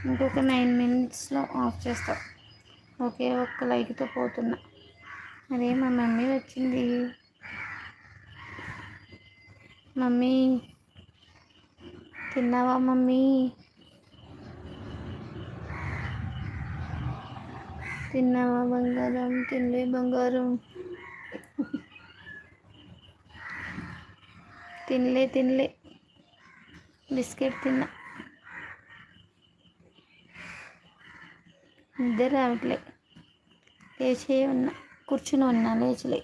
ఇంకొక 9 మినిట్స్లో ఆఫ్ చేస్తా. ఒకే ఒక్క లైక్తో పోతున్నా. అదే మా మమ్మీ వచ్చింది. మమ్మీ తిన్నావా మమ్మీ? తిన్నావా బంగారం? తినలే బంగారం. తినలే బిస్కెట్ తిన్నా. నిద్ర రావట్లే. లేచే ఉన్నా, కూర్చుని ఉన్నా, లేచలే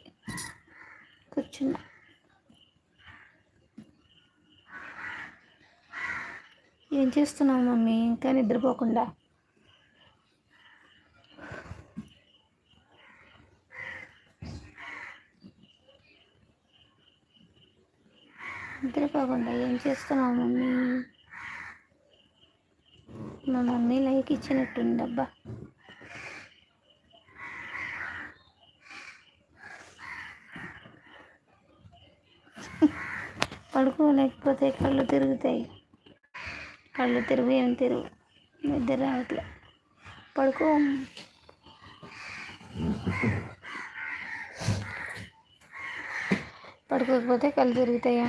కూర్చున్నా. ఏం చేస్తున్నావు మమ్మీ ఇంకా నిద్రపోకుండా? నిద్రపోకుండా ఏం చేస్తున్నావు మమ్మీ? మా మమ్మీ లైక్ ఇచ్చినట్టుందబ్బా. పడుకోలేకపోతే కళ్ళు తిరుగుతాయి. కళ్ళు తిరుగు ఏం తిరుగు, నిద్ర రావట్లే. పడుకో. పడుకోకపోతే కళ్ళు తిరుగుతాయా?